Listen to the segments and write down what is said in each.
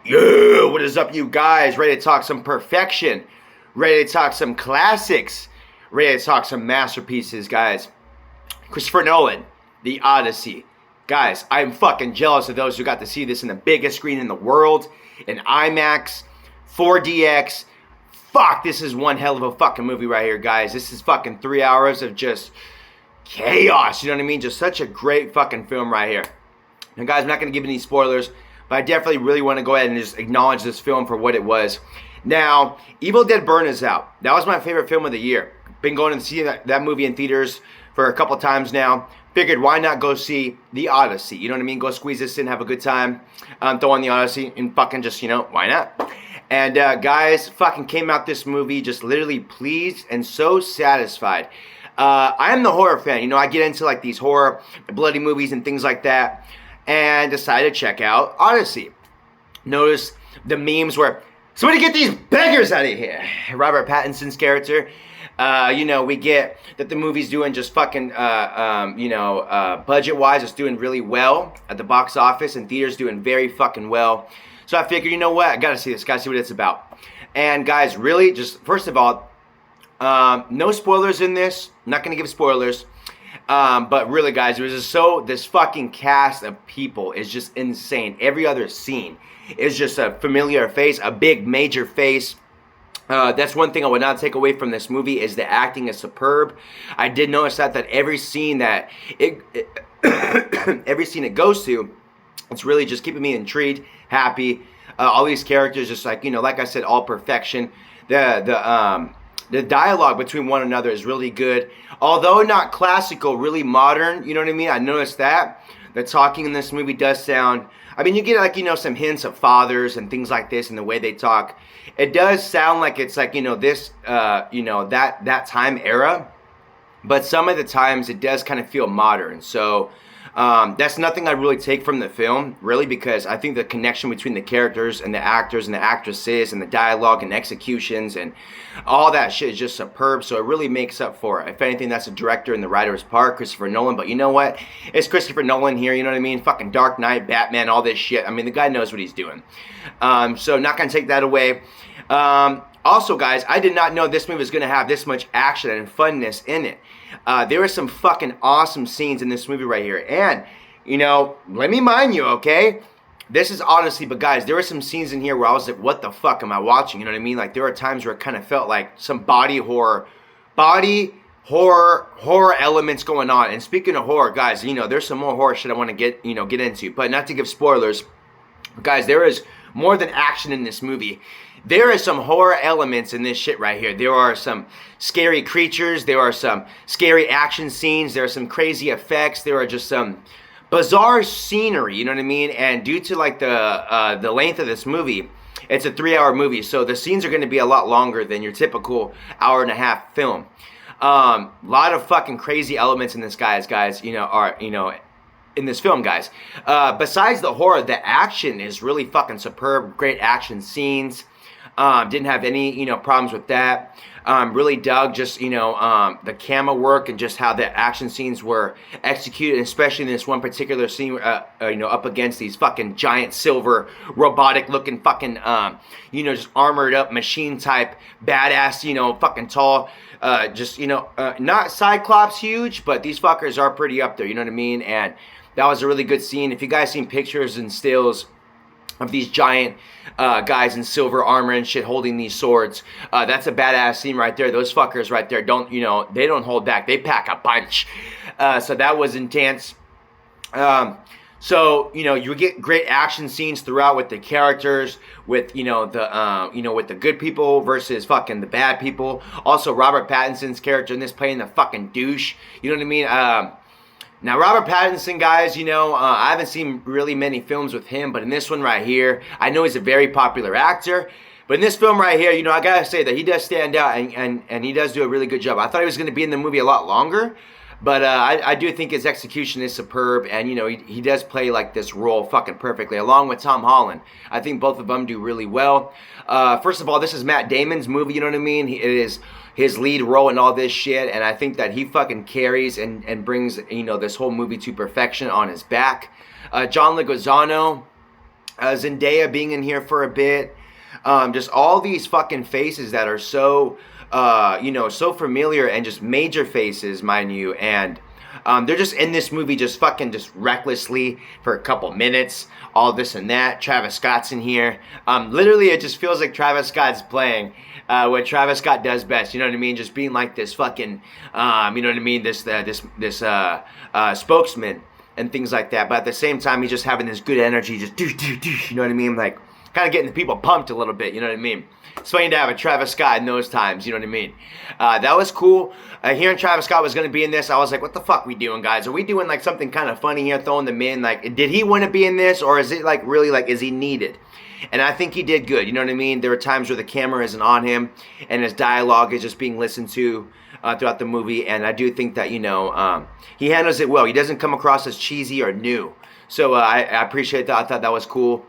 Yo, what is up, you guys? Ready to talk some perfection? Ready to talk some classics? Ready to talk some masterpieces, guys? Christopher Nolan, The Odyssey. Guys, I'm fucking jealous of those who got to see this in the biggest screen in the world, in IMAX, 4DX. Fuck, this is one hell of a fucking movie right here, guys. This is fucking 3 hours of just chaos, you know what I mean? Just such a great fucking film right here. Now, guys, I'm not going to give any spoilers, but I definitely really want to go ahead and just acknowledge this film for what it was. Now, Evil Dead Burn is out. That was my favorite film of the year. Been going to see that movie in theaters for a couple times now. Figured, why not go see The Odyssey? You know what I mean? Go squeeze this in, have a good time. Throw on The Odyssey and fucking just, why not? And guys, fucking came out this movie just literally pleased and so satisfied. I am the horror fan. I get into like these horror, bloody movies and things like that. And decided to check out Odyssey. Notice the memes where, somebody get these beggars out of here. Robert Pattinson's character. We get that the movie's doing just fucking, budget-wise, it's doing really well at the box office, and theaters doing very fucking well. So I figured, you know what, I gotta see this, gotta see what it's about. And guys, really, just, first of all, no spoilers in this. I'm not gonna give spoilers. But really, guys, this fucking cast of people is just insane. Every other scene is just a familiar face, a big major face. That's one thing I would not take away from this movie is the acting is superb. I did notice that every scene that every scene it goes to, it's really just keeping me intrigued, happy. All these characters, just like like I said, all perfection. The dialogue between one another is really good. Although not classical, really modern, you know what I mean? I noticed that. The talking in this movie does sound, you get like, some hints of fathers and things like this in the way they talk. It does sound like it's like, this, that time era. But some of the times it does kind of feel modern. So that's nothing I really take from the film, really, because I think the connection between the characters and the actors and the actresses and the dialogue and executions and all that shit is just superb. So it really makes up for it. If anything, that's the director and the writer's part, Christopher Nolan. But you know what? It's Christopher Nolan here, you know what I mean? Fucking Dark Knight, Batman, all this shit. The guy knows what he's doing. So not going to take that away. Also, guys, I did not know this movie was going to have this much action and funness in it. There were some fucking awesome scenes in this movie right here. And, let me mind you, okay? This is Odyssey, but guys, there were some scenes in here where I was like, what the fuck am I watching? You know what I mean? Like, there were times where it kind of felt like some body horror elements going on. And speaking of horror, guys, there's some more horror shit I want to get into. But not to give spoilers, guys, there is more than action in this movie. There are some horror elements in this shit right here. There are some scary creatures. There are some scary action scenes. There are some crazy effects. There are just some bizarre scenery, you know what I mean? And due to like the length of this movie, it's a 3-hour movie, so the scenes are going to be a lot longer than your typical hour-and-a-half film. A lot of fucking crazy elements in this, guys, in this film, guys. Besides the horror, the action is really fucking superb. Great action scenes. Didn't have any, problems with that. Really dug just, the camera work and just how the action scenes were executed, especially in this one particular scene, up against these fucking giant silver robotic looking fucking, just armored up machine type badass, fucking tall, not Cyclops huge, but these fuckers are pretty up there, you know what I mean? And that was a really good scene. If you guys seen pictures and stills of these giant guys in silver armor and shit holding these swords, that's a badass scene right there. Those fuckers right there they don't hold back. They pack a punch. So that was intense. So you get great action scenes throughout with the characters, with with the good people versus fucking the bad people. Also, Robert Pattinson's character in this playing the fucking douche. You know what I mean? Now, Robert Pattinson, guys, I haven't seen really many films with him, but in this one right here, I know he's a very popular actor, but in this film right here, I gotta say that he does stand out, and he does do a really good job. I thought he was going to be in the movie a lot longer, but I do think his execution is superb, and, he does play, like, this role fucking perfectly, along with Tom Holland. I think both of them do really well. First of all, this is Matt Damon's movie, you know what I mean? It is his lead role in all this shit, and I think that he fucking carries and brings, this whole movie to perfection on his back. John Leguizamo, Zendaya being in here for a bit. Just all these fucking faces that are so, so familiar and just major faces, mind you. And they're just in this movie just fucking just recklessly for a couple minutes. All this and that. Travis Scott's in here. Literally, it just feels like Travis Scott's playing what Travis Scott does best. You know what I mean? Just being like this fucking, you know what I mean? This spokesman and things like that. But at the same time, he's just having this good energy. Just do. You know what I mean? Like, kind of getting the people pumped a little bit, you know what I mean? It's funny to have a Travis Scott in those times, you know what I mean? That was cool. Hearing Travis Scott was going to be in this, I was like, what the fuck we doing, guys? Are we doing like something kind of funny here, throwing them in? Like, did he want to be in this, or is it like really like, is he needed? And I think he did good, you know what I mean? There were times where the camera isn't on him, and his dialogue is just being listened to throughout the movie, and I do think that, he handles it well. He doesn't come across as cheesy or new. So I appreciate that. I thought that was cool.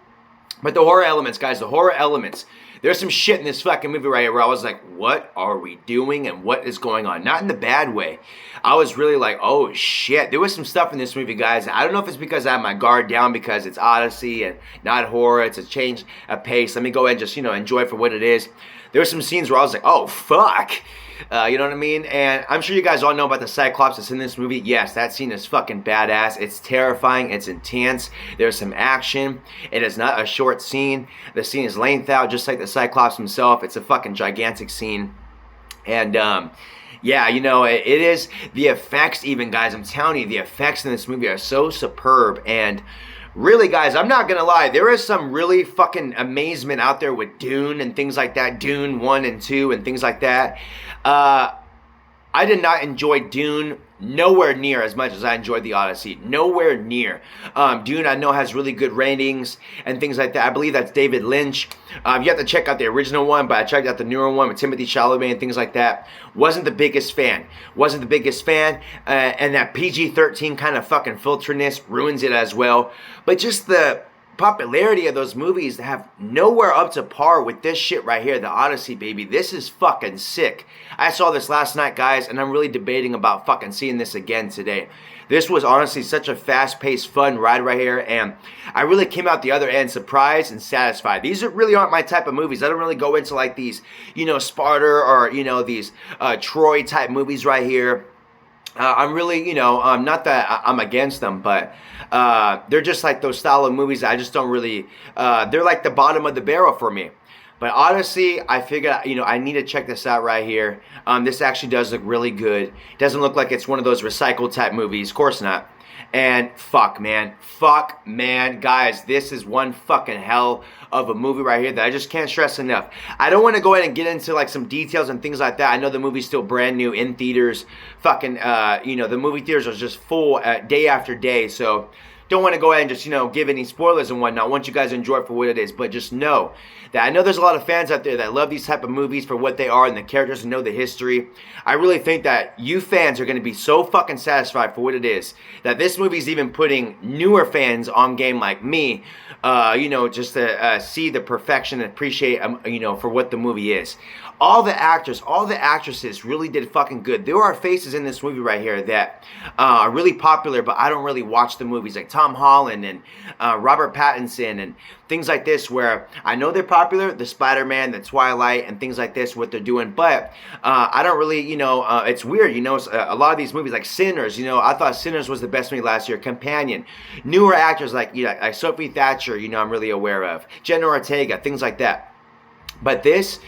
But the horror elements, guys, the horror elements. There's some shit in this fucking movie right here where I was like, what are we doing and what is going on? Not in the bad way. I was really like, oh shit. There was some stuff in this movie, guys. I don't know if it's because I have my guard down because it's Odyssey and not horror. It's a change of pace. Let me go ahead and just, enjoy it for what it is. There were some scenes where I was like, oh fuck. You know what I mean? And I'm sure you guys all know about the Cyclops that's in this movie. Yes, that scene is fucking badass. It's terrifying. It's intense. There's some action. It is not a short scene. The scene is lengthed out just like the Cyclops himself. It's a fucking gigantic scene. And, yeah, it is. The effects even, guys, I'm telling you, the effects in this movie are so superb. And really, guys, I'm not going to lie. There is some really fucking amazement out there with Dune and things like that. Dune 1 and 2 and things like that. I did not enjoy Dune nowhere near as much as I enjoyed the Odyssey. Nowhere near. Dune, I know, has really good ratings and things like that. I believe that's David Lynch. You have to check out the original one, but I checked out the newer one with Timothée Chalamet and things like that. Wasn't the biggest fan. And that PG-13 kind of fucking filterness ruins it as well. But just the popularity of those movies have nowhere up to par with this shit right here, the Odyssey, baby. This is fucking sick. I saw this last night, guys, and I'm really debating about fucking seeing this again today. This was honestly such a fast-paced, fun ride right here, and I really came out the other end surprised and satisfied. These really aren't my type of movies. I don't really go into like these, Sparta or, these Troy type movies right here. I'm really, not that I'm against them, but they're just like those style of movies that I just don't really, they're like the bottom of the barrel for me. But Odyssey, I figured, I need to check this out right here. This actually does look really good. It doesn't look like it's one of those recycled type movies. Of course not. And fuck, man, guys, this is one fucking hell of a movie right here that I just can't stress enough. I don't want to go ahead and get into like some details and things like that. I know the movie's still brand new in theaters. Fucking, the movie theaters are just full day after day. So don't want to go ahead and just, give any spoilers and whatnot. I want you guys to enjoy it for what it is. But just know that I know there's a lot of fans out there that love these type of movies for what they are and the characters and know the history. I really think that you fans are going to be so fucking satisfied for what it is that this movie's even putting newer fans on game like me, just to see the perfection and appreciate, for what the movie is. All the actors, all the actresses really did fucking good. There are faces in this movie right here that are really popular, but I don't really watch the movies, like Tom Holland and Robert Pattinson and things like this, where I know they're popular, the Spider-Man, the Twilight, and things like this, what they're doing, but I don't really, it's weird, a lot of these movies, like Sinners, I thought Sinners was the best movie last year, Companion, newer actors like, like Sophie Thatcher, I'm really aware of, Jenna Ortega, things like that, But this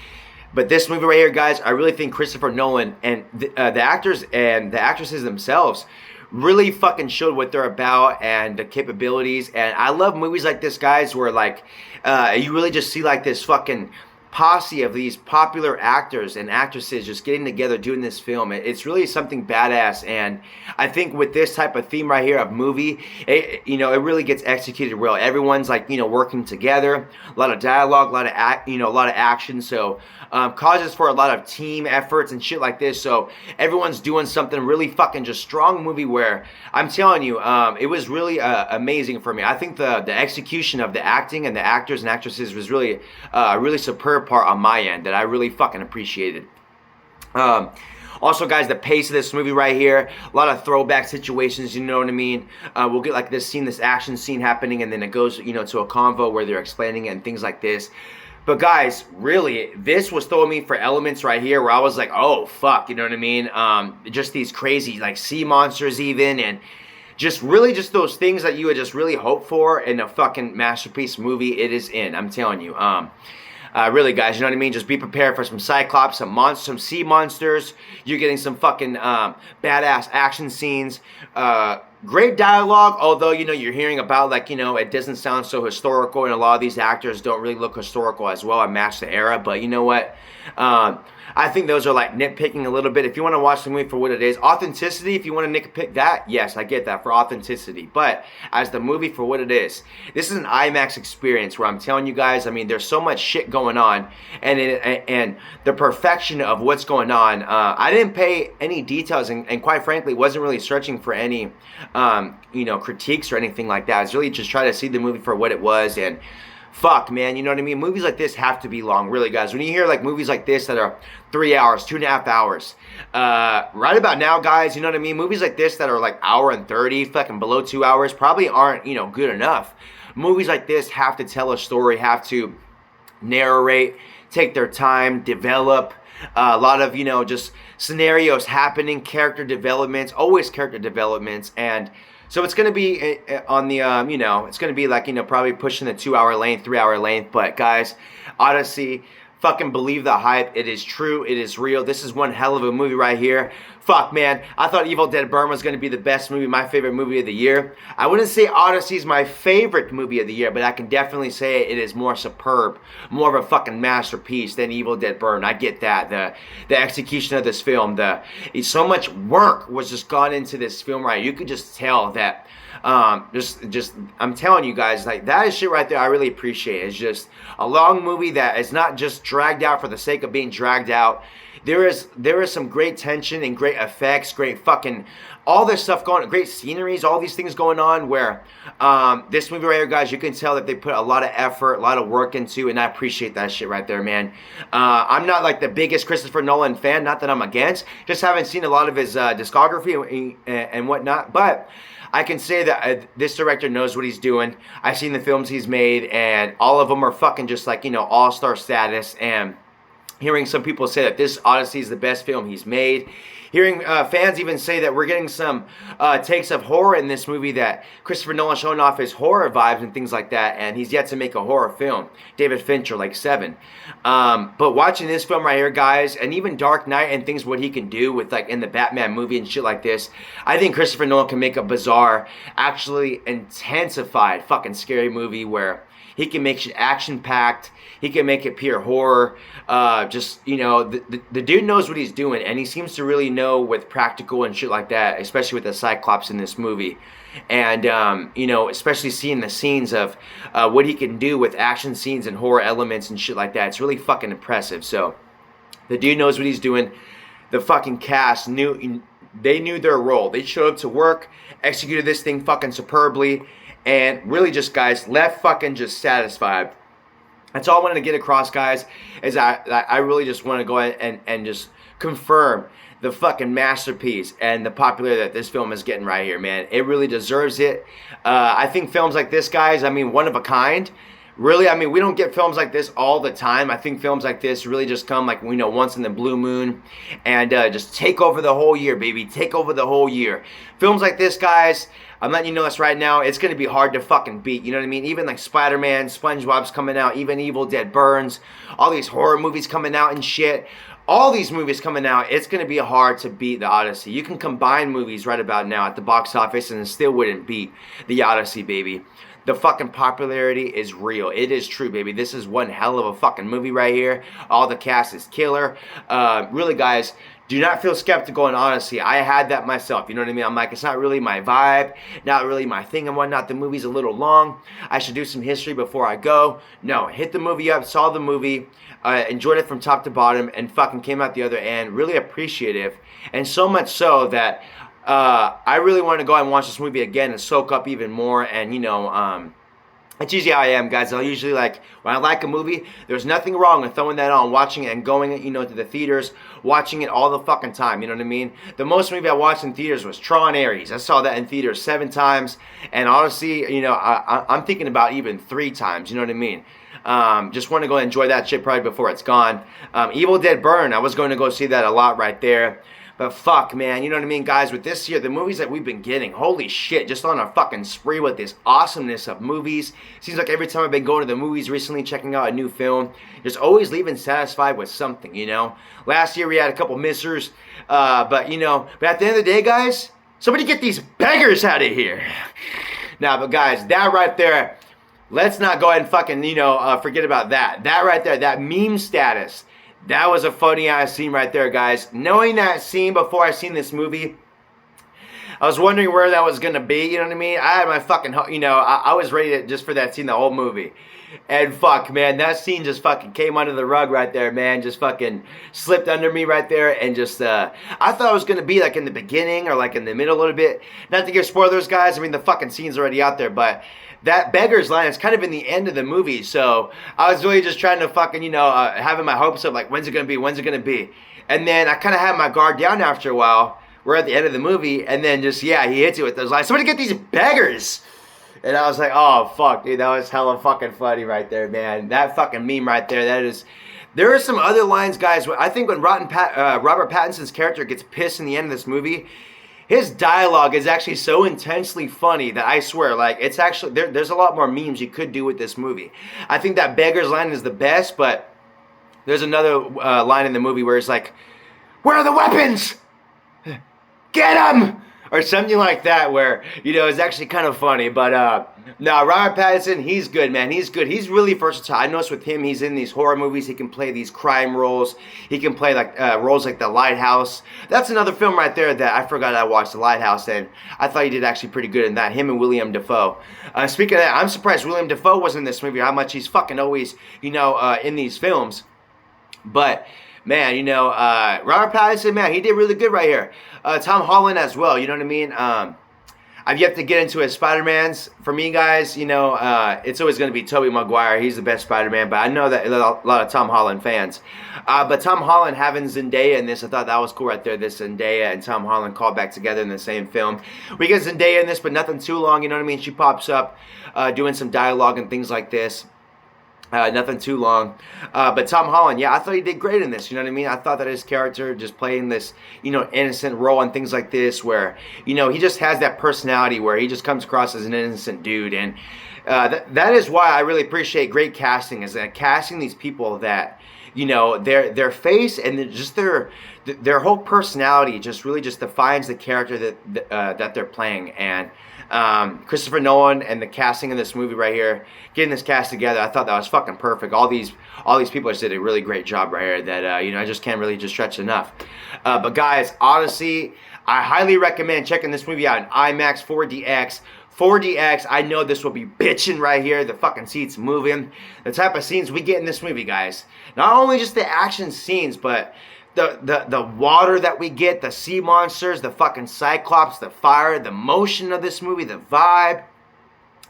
movie right here, guys, I really think Christopher Nolan and the actors and the actresses themselves really fucking showed what they're about and the capabilities. And I love movies like this, guys, where like you really just see like this fucking posse of these popular actors and actresses just getting together doing this film. It's really something badass, and I think with this type of theme right here of movie, it really gets executed well. Everyone's like working together, a lot of dialogue, a lot of action, so causes for a lot of team efforts and shit like this. So everyone's doing something really fucking just strong movie where I'm telling you, it was really amazing for me. I think the execution of the acting and the actors and actresses was really really superb part on my end that I really fucking appreciated. Also, guys, the pace of this movie right here, a lot of throwback situations, you know what I mean? We'll get like this action scene happening, and then it goes, you know, to a convo where they're explaining it and things like this. But guys, really, this was throwing me for elements right here where I was like, oh, fuck, you know what I mean? Just these crazy, like, sea monsters even, and just really just those things that you would just really hope for in a fucking masterpiece movie it is in. I'm telling you. Really, guys, you know what I mean? Just be prepared for some Cyclops, some sea monsters. You're getting some fucking badass action scenes. Great dialogue, although, you know, you're hearing about, like, you know, it doesn't sound so historical, and a lot of these actors don't really look historical as well and match the era, but you know what? I think those are, like, nitpicking a little bit. If you want to watch the movie for what it is, authenticity, if you want to nitpick that, yes, I get that, for authenticity, but as the movie for what it is, this is an IMAX experience where I'm telling you guys, I mean, there's so much shit going on, and the perfection of what's going on. I didn't pay any details, and quite frankly, wasn't really searching for any you know, critiques or anything like that. I was really just trying to see the movie for what it was, and fuck, man, you know what I mean? Movies like this have to be long, really, guys. When you hear like movies like this that are 3 hours, 2.5 hours, right about now, guys, you know what I mean? Movies like this that are like hour and 30, fucking below 2 hours, probably aren't, you know, good enough. Movies like this have to tell a story, have to narrate, take their time, develop. A lot of, you know, just scenarios happening, character developments, always character developments, and so it's going to be on the, you know, it's going to be like, you know, probably pushing the 2 hour length, 3 hour length, but guys, Odyssey, fucking believe the hype. It is true. It is real. This is one hell of a movie right here. Fuck, man. I thought Evil Dead Burn was going to be the best movie, my favorite movie of the year. I wouldn't say Odyssey is my favorite movie of the year, but I can definitely say it is more superb, more of a fucking masterpiece than Evil Dead Burn. I get that. The execution of this film, so much work was just gone into this film, right? You could just tell that. Just I'm telling you guys, like, that is shit right there I really appreciate. It's just a long movie that is not just dragged out for the sake of being dragged out. There is some great tension and great effects, great fucking all this stuff going on, great sceneries, all these things going on where this movie right here, guys, you can tell that they put a lot of effort, a lot of work into, and I appreciate that shit right there, man. I'm not like the biggest Christopher Nolan fan, not that I'm against, just haven't seen a lot of his discography and whatnot, but I can say that this director knows what he's doing. I've seen the films he's made, and all of them are fucking just like, you know, all-star status, and hearing some people say that this Odyssey is the best film he's made. Hearing fans even say that we're getting some takes of horror in this movie, that Christopher Nolan showing off his horror vibes and things like that, and he's yet to make a horror film. David Fincher, like Seven. But watching this film right here, guys, and even Dark Knight and things, what he can do with, like, in the Batman movie and shit like this, I think Christopher Nolan can make a bizarre, actually intensified fucking scary movie where he can make it action-packed. He can make it pure horror. Just, you know, the dude knows what he's doing, and he seems to really know with practical and shit like that, especially with the Cyclops in this movie. And, you know, especially seeing the scenes of what he can do with action scenes and horror elements and shit like that. It's really fucking impressive. So, the dude knows what he's doing. The fucking cast knew their role. They showed up to work, executed this thing fucking superbly, and really just, guys, left fucking just satisfied. That's all I wanted to get across, guys, is I really just want to go ahead and just confirm the fucking masterpiece and the popularity that this film is getting right here, man. It really deserves it. I think films like this, guys, I mean, one of a kind. Really, I mean, we don't get films like this all the time. I think films like this really just come, like, you know, once in the blue moon, and just take over the whole year, baby. Take over the whole year. Films like this, guys, I'm letting you know this right now, it's going to be hard to fucking beat. You know what I mean? Even like Spider-Man, SpongeBob's coming out, even Evil Dead Burns, all these horror movies coming out and shit. All these movies coming out, it's going to be hard to beat the Odyssey. You can combine movies right about now at the box office and it still wouldn't beat the Odyssey, baby. The fucking popularity is real. It is true, baby. This is one hell of a fucking movie right here. All the cast is killer. Really, guys, do not feel skeptical in Odyssey. I had that myself. You know what I mean? I'm like, it's not really my vibe, not really my thing and whatnot. The movie's a little long. I should do some history before I go. No, hit the movie up, saw the movie, enjoyed it from top to bottom, and fucking came out the other end really appreciative. And so much so that I really want to go and watch this movie again and soak up even more, and, you know, That's usually how I am, guys. I'll usually, like, when I like a movie, there's nothing wrong with throwing that on, watching it, and going, to the theaters, watching it all the fucking time. You know what I mean? The most movie I watched in theaters was Tron Ares. I saw that in theaters 7 times, and honestly, I'm thinking about even 3 times. You know what I mean? Just want to go enjoy that shit probably before it's gone. Evil Dead Burn, I was going to go see that a lot right there. But fuck, man, you know what I mean, guys? With this year, the movies that we've been getting, holy shit, just on a fucking spree with this awesomeness of movies. Seems like every time I've been going to the movies recently, checking out a new film, just always leaving satisfied with something, Last year we had a couple missers, but at the end of the day, guys, somebody get these beggars out of here. Now, but guys, that right there, let's not go ahead and fucking, forget about that. That right there, that meme status. That was a funny ass scene right there, guys. Knowing that scene before I seen this movie, I was wondering where that was gonna be. You know what I mean? I had my fucking, I was ready just for that scene the whole movie. And fuck, man, that scene just fucking came under the rug right there, man. Just fucking slipped under me right there, and just, I thought it was gonna be like in the beginning or like in the middle a little bit. Not to give spoilers, guys. I mean, the fucking scene's already out there, but that beggar's line is kind of in the end of the movie, so I was really just trying to fucking, having my hopes of like, when's it gonna be? And then I kind of had my guard down after a while. We're at the end of the movie, and then just, he hits it with those lines. Somebody get these beggars! And I was like, oh, fuck, dude, that was hella fucking funny right there, man. That fucking meme right there, there are some other lines, guys. I think when Robert Pattinson's character gets pissed in the end of this movie, his dialogue is actually so intensely funny that I swear, like, it's actually, there's a lot more memes you could do with this movie. I think that beggar's line is the best, but there's another line in the movie where it's like, where are the weapons? Get them! Or something like that, where, it's actually kind of funny. But, no, Robert Pattinson, he's good, man. He's good. He's really versatile. I noticed with him, he's in these horror movies. He can play these crime roles. He can play, like, roles like The Lighthouse. That's another film right there that I forgot I watched, The Lighthouse, and I thought he did actually pretty good in that. Him and William Dafoe. Speaking of that, I'm surprised William Dafoe wasn't in this movie, how much he's fucking always, in these films. But man, Robert Pattinson, man, he did really good right here. Tom Holland as well, you know what I mean? I've yet to get into his Spider-Mans. For me, guys, it's always going to be Tobey Maguire. He's the best Spider-Man, but I know that a lot of Tom Holland fans. But Tom Holland having Zendaya in this, I thought that was cool right there. This Zendaya and Tom Holland called back together in the same film. We get Zendaya in this, but nothing too long, you know what I mean? She pops up doing some dialogue and things like this. Nothing too long. But Tom Holland, yeah, I thought he did great in this, you know what I mean? I thought that his character just playing this, innocent role and things like this where, he just has that personality where he just comes across as an innocent dude. And that is why I really appreciate great casting, is that casting these people that, their face and just their whole personality just really just defines the character that they're playing. And Christopher Nolan and the casting of this movie right here, getting this cast together, I thought that was fucking perfect. All these people just did a really great job right here that, I just can't really just stretch enough. But guys, honestly, I highly recommend checking this movie out in IMAX 4DX. 4DX, I know this will be bitching right here. The fucking seats moving. The type of scenes we get in this movie, guys. Not only just the action scenes, but the water that we get, the sea monsters, the fucking Cyclops, the fire, the motion of this movie, the vibe.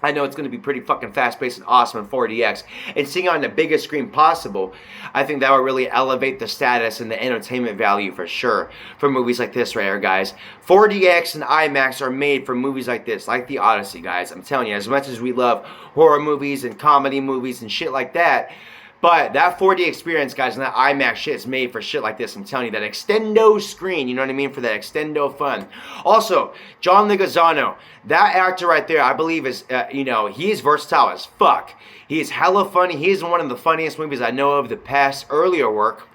I know it's going to be pretty fucking fast-paced and awesome in 4DX. And seeing it on the biggest screen possible, I think that will really elevate the status and the entertainment value for sure for movies like this right here, guys. 4DX and IMAX are made for movies like this, like the Odyssey, guys. I'm telling you, as much as we love horror movies and comedy movies and shit like that, but that 4D experience, guys, and that IMAX shit is made for shit like this. I'm telling you, that extendo screen, you know what I mean? For that extendo fun. Also, John Leguizamo, that actor right there, I believe is, he's versatile as fuck. He is hella funny. He's in one of the funniest movies I know of the past earlier work.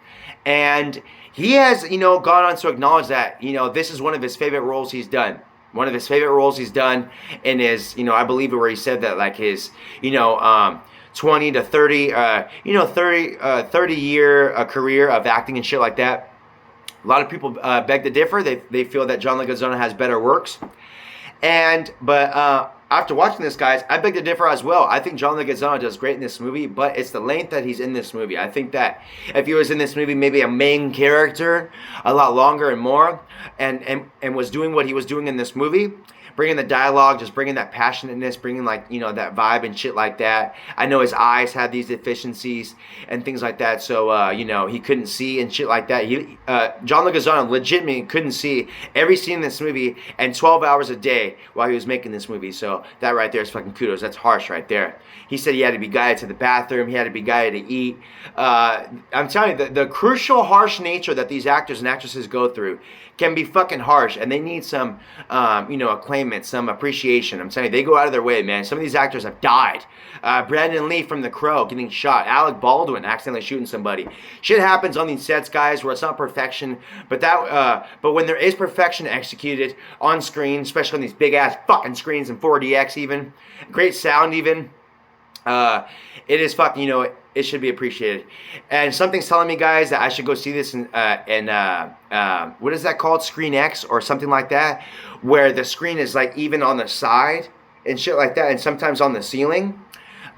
And he has, gone on to acknowledge that, this is one of his favorite roles he's done. One of his favorite roles he's done in his, I believe it where he said that, like his, 20 to 30, 30 year career of acting and shit like that. A lot of people beg to differ. They feel that John Leguizamo has better works. But after watching this, guys, I beg to differ as well. I think John Leguizamo does great in this movie, but it's the length that he's in this movie. I think that if he was in this movie, maybe a main character, a lot longer and more, and was doing what he was doing in this movie, bringing the dialogue, just bringing that passionateness, bringing like, you know, that vibe and shit like that. I know his eyes had these deficiencies and things like that, so you know, he couldn't see and shit like that. John Leguizamo legitimately couldn't see every scene in this movie and 12 hours a day while he was making this movie. So that right there is fucking kudos. That's harsh right there. He said he had to be guided to the bathroom. He had to be guided to eat. I'm telling you, the crucial harsh nature that these actors and actresses go through can be fucking harsh, and they need some, you know, acclaimment, some appreciation. I'm telling you, they go out of their way, man. Some of these actors have died. Brandon Lee from The Crow getting shot. Alec Baldwin accidentally shooting somebody. Shit happens on these sets, guys, where it's not perfection, but but when there is perfection executed on screen, especially on these big ass fucking screens in 4DX, even great sound, even. It is fucking, you know, it should be appreciated. And something's telling me, guys, that I should go see this in what is that called? Screen X or something like that, where the screen is like even on the side and shit like that, and sometimes on the ceiling.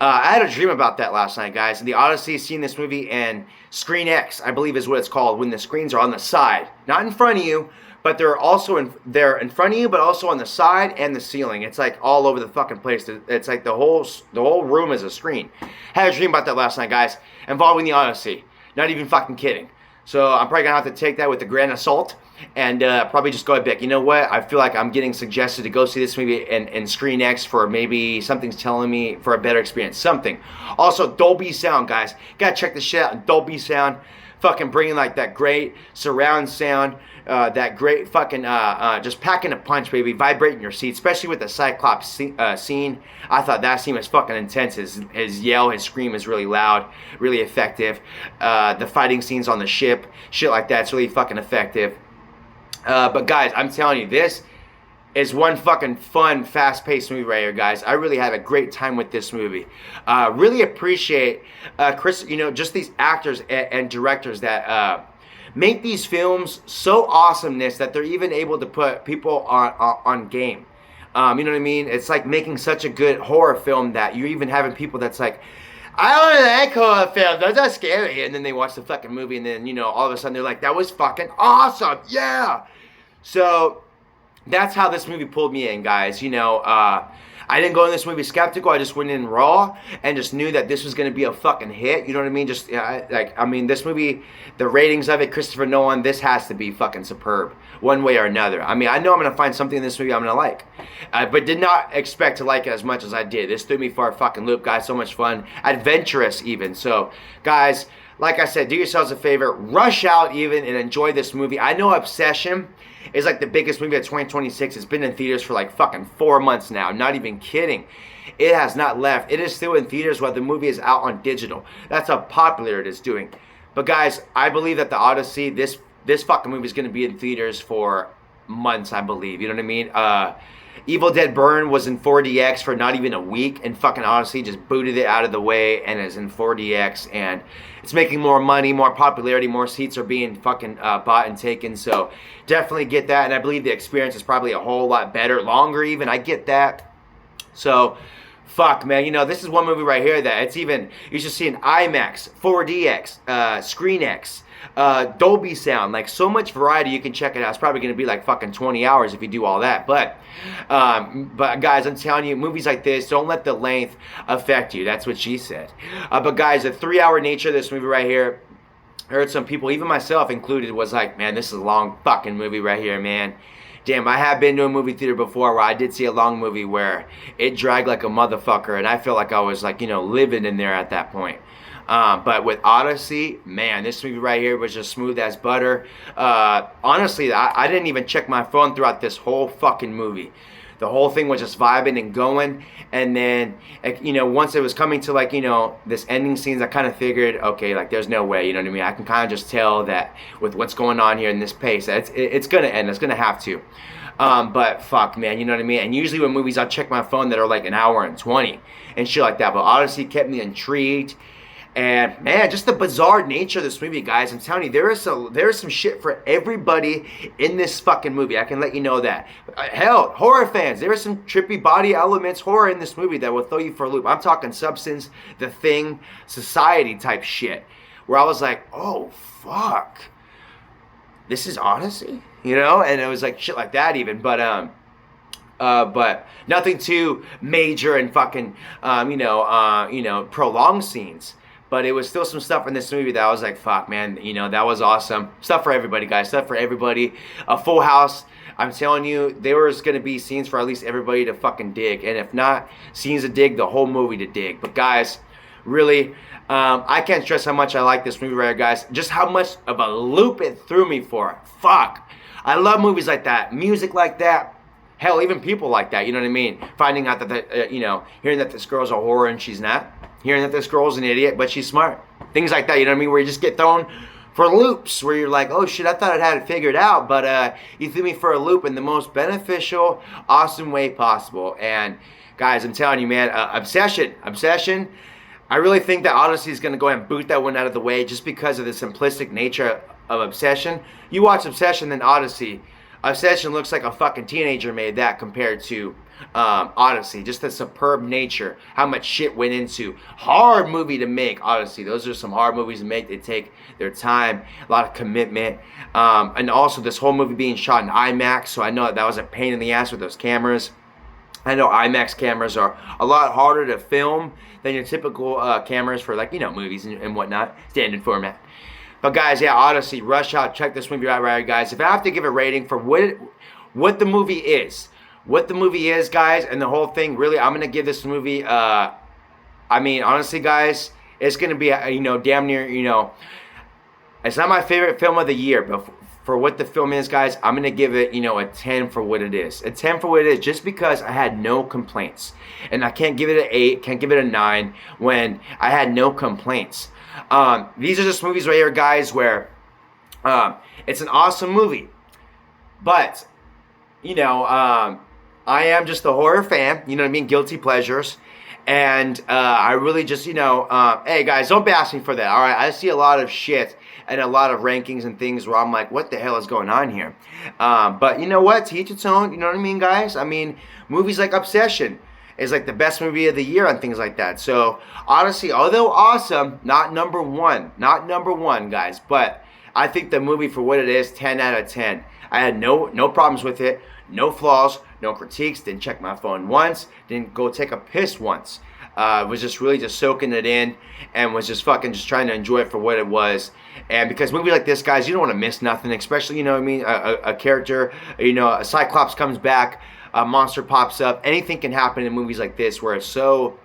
I had a dream about that last night, guys. The Odyssey, seeing this movie, and Screen X, I believe is what it's called, when the screens are on the side, not in front of you, but they're also they're in front of you, but also on the side and the ceiling. It's like all over the fucking place. It's like the whole room is a screen. Had a dream about that last night, guys, involving the Odyssey. Not even fucking kidding. So I'm probably gonna have to take that with a grain of salt and probably just go ahead back. You know what? I feel like I'm getting suggested to go see this movie in Screen X for maybe something's telling me for a better experience. Something. Also, Dolby Sound, guys. Gotta check this shit out in Dolby Sound. Fucking bringing like that great surround sound, that great fucking just packing a punch, baby, vibrating your seat, especially with the Cyclops scene. I thought that scene was fucking intense. His yell, his scream is really loud, really effective. The fighting scenes on the ship, shit like that's really fucking effective. But guys, I'm telling you, this is one fucking fun, fast-paced movie right here, guys. I really had a great time with this movie. Really appreciate Chris, you know, just these actors and directors that make these films so awesomeness that they're even able to put people on game. You know what I mean? It's like making such a good horror film that you're even having people that's like, I don't like horror films, those are scary. And then they watch the fucking movie and then, you know, all of a sudden they're like, that was fucking awesome, yeah. So that's how this movie pulled me in, guys. You know, I didn't go in this movie skeptical. I just went in raw and just knew that this was going to be a fucking hit. You know what I mean? Just, I mean, this movie, the ratings of it, Christopher Nolan, this has to be fucking superb one way or another. I mean, I know I'm going to find something in this movie I'm going to like, but did not expect to like it as much as I did. This threw me for a fucking loop, guys. So much fun. Adventurous, even. So, guys, like I said, do yourselves a favor. Rush out even and enjoy this movie. I know Obsession is like the biggest movie of 2026. It's been in theaters for like fucking 4 months now. Not even kidding. It has not left. It is still in theaters while the movie is out on digital. That's how popular it is doing. But guys, I believe that the Odyssey, this fucking movie is going to be in theaters for months, I believe. You know what I mean? Evil Dead Burn was in 4DX for not even a week, and fucking Odyssey just booted it out of the way and is in 4DX, and it's making more money, more popularity, more seats are being fucking bought and taken. So definitely get that, and I believe the experience is probably a whole lot better, longer even. I get that. So fuck, man, you know, this is one movie right here that it's even, you should see an IMAX, 4DX, Screen X, Dolby Sound, like so much variety. You can check it out. It's probably going to be like fucking 20 hours if you do all that. But guys, I'm telling you, movies like this, don't let the length affect you. That's what she said. But guys, the 3-hour nature of this movie right here, I heard some people, even myself included, was like, man, this is a long fucking movie right here, man. Damn, I have been to a movie theater before where I did see a long movie where it dragged like a motherfucker, and I felt like I was like, you know, living in there at that point. But with Odyssey, man, this movie right here was just smooth as butter. Honestly, I didn't even check my phone throughout this whole fucking movie. The whole thing was just vibing and going. And then, you know, once it was coming to like, you know, this ending scenes, I kind of figured, okay, like there's no way, you know what I mean? I can kind of just tell that with what's going on here in this pace, that it's going to end. It's going to have to. But fuck, man, you know what I mean? And usually with movies, I'll check my phone that are like an hour and 20 and shit like that. But Odyssey kept me intrigued. And man, just the bizarre nature of this movie, guys. I'm telling you, there is some shit for everybody in this fucking movie. I can let you know that. Hell, horror fans, there are some trippy body elements, horror in this movie that will throw you for a loop. I'm talking Substance, The Thing, Society type shit. Where I was like, oh, fuck. This is Odyssey? You know? And it was like shit like that even. But, but nothing too major and fucking, prolonged scenes. But it was still some stuff in this movie that I was like, fuck, man, that was awesome. Stuff for everybody, guys. Stuff for everybody. A full house. I'm telling you, there was going to be scenes for at least everybody to fucking dig. And if not, scenes to dig, the whole movie to dig. But guys, really, I can't stress how much I like this movie right here, guys. Just how much of a loop it threw me for. Fuck. I love movies like that. Music like that. Hell, even people like that, you know what I mean? Finding out that, hearing that this girl's a whore and she's not. Hearing that this girl's an idiot, but she's smart. Things like that, you know what I mean? Where you just get thrown for loops, where you're like, oh shit, I thought I had it figured out, but you threw me for a loop in the most beneficial, awesome way possible. And guys, I'm telling you, man, Obsession. I really think that Odyssey is going to go ahead and boot that one out of the way just because of the simplistic nature of Obsession. You watch Obsession, then Odyssey. Obsession looks like a fucking teenager made that compared to Odyssey. Just the superb nature, how much shit went into. Hard movie to make, Odyssey. Those are some hard movies to make. They take their time, a lot of commitment. And also this whole movie being shot in IMAX, so I know that was a pain in the ass with those cameras. I know IMAX cameras are a lot harder to film than your typical cameras for movies and whatnot, standard format. But guys, yeah, Odyssey, rush out, check this movie out right, guys. If I have to give a rating for what the movie is, guys, and the whole thing, really, I'm gonna give this movie. Honestly, guys, it's gonna be damn near. It's not my favorite film of the year, but for what the film is, guys, I'm gonna give it a 10 for what it is. A 10 for what it is, just because I had no complaints, and I can't give it an 8, can't give it a 9 when I had no complaints. These are just movies right here, guys, where it's an awesome movie, but I am just a horror fan, you know what I mean, guilty pleasures, and I really just, hey guys, don't bash me for that, alright? I see a lot of shit and a lot of rankings and things where I'm like, what the hell is going on here? But you know what, to each its own, you know what I mean, guys? I mean, movies like Obsession is like the best movie of the year and things like that. So, Odyssey, although awesome, not number one, guys, but I think the movie for what it is, 10 out of 10. I had no problems with it, no flaws, no critiques, didn't check my phone once, didn't go take a piss once. Was just really just soaking it in and was just fucking just trying to enjoy it for what it was. And because movies like this, guys, you don't want to miss nothing, especially, a character, a Cyclops comes back, a monster pops up. Anything can happen in movies like this where it's so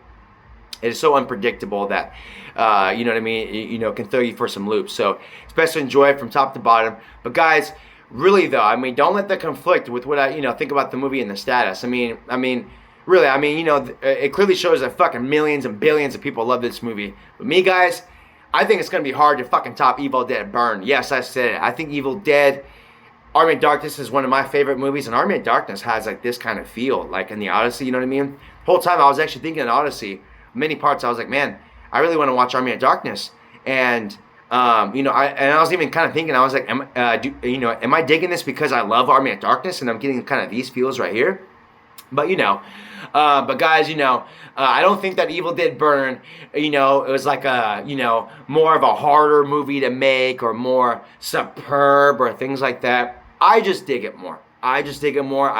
unpredictable that, can throw you for some loops. So it's best to enjoy it from top to bottom. But guys, really though, don't let that conflict with what I, think about the movie and the status. Really, it clearly shows that fucking millions and billions of people love this movie. But me, guys, I think it's going to be hard to fucking top Evil Dead Burn. Yes, I said it. I think Evil Dead Army of Darkness is one of my favorite movies, and Army of Darkness has like this kind of feel, like in the Odyssey, you know what I mean? The whole time I was actually thinking in Odyssey, many parts I was like, man, I really want to watch Army of Darkness. And I was even kind of thinking, I was like, am I digging this because I love Army of Darkness and I'm getting kind of these feels right here? But but guys, I don't think that Evil Dead Burn, it was like a, more of a harder movie to make or more superb or things like that. I just dig it more. I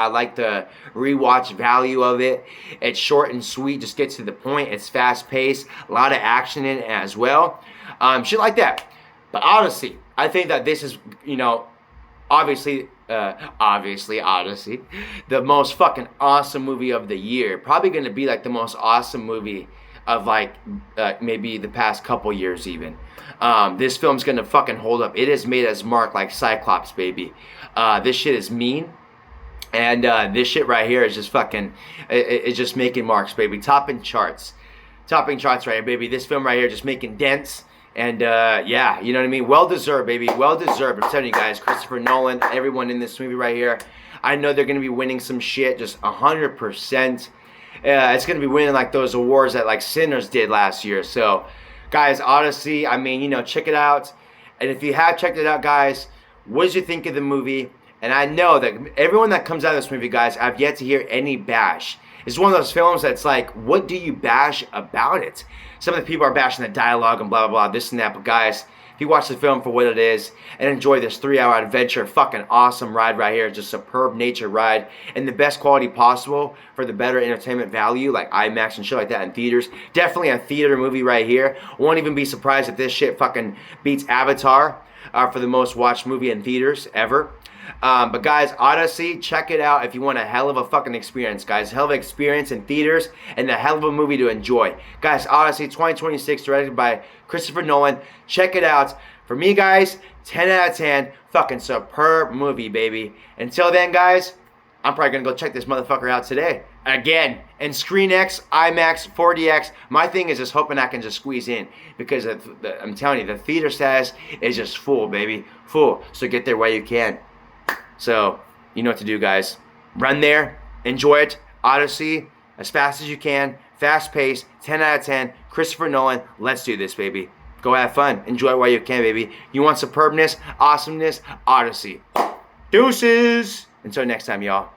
like the rewatch value of it. It's short and sweet, just gets to the point. It's fast paced, a lot of action in it as well. Shit like that. But Odyssey, I think that this is, obviously Odyssey, the most fucking awesome movie of the year. Probably going to be like the most awesome movie of maybe the past couple years even. This film's going to fucking hold up. It is made as mark like Cyclops, baby. This shit is mean. And this shit right here is just fucking, it's just making marks, baby. Topping charts right here, baby. This film right here just making dents. And yeah, you know what I mean? Well deserved, baby. Well deserved. I'm telling you guys, Christopher Nolan, everyone in this movie right here, I know they're going to be winning some shit, just 100%. It's going to be winning like those awards that like Sinners did last year. So, guys, Odyssey, check it out. And if you have checked it out, guys, what did you think of the movie? And I know that everyone that comes out of this movie, guys, I've yet to hear any bash. It's one of those films that's like, what do you bash about it? Some of the people are bashing the dialogue and blah, blah, blah, this and that. But guys, if you watch the film for what it is and enjoy this 3-hour adventure, fucking awesome ride right here. Just a superb nature ride in the best quality possible for the better entertainment value, like IMAX and shit like that in theaters. Definitely a theater movie right here. Won't even be surprised if this shit fucking beats Avatar for the most watched movie in theaters ever. But guys, Odyssey, check it out if you want a hell of a fucking experience, guys. Hell of an experience in theaters and a hell of a movie to enjoy. Guys, Odyssey 2026, directed by Christopher Nolan. Check it out. For me, guys, 10 out of 10. Fucking superb movie, baby. Until then, guys, I'm probably going to go check this motherfucker out today. Again, in ScreenX, IMAX, 4DX. My thing is just hoping I can just squeeze in. Because I'm telling you, the theater status is just full, baby. Full. So get there while you can. So, you know what to do, guys. Run there. Enjoy it. Odyssey, as fast as you can. Fast paced. 10 out of 10. Christopher Nolan. Let's do this, baby. Go have fun. Enjoy it while you can, baby. You want superbness, awesomeness, Odyssey. Deuces. Until next time, y'all.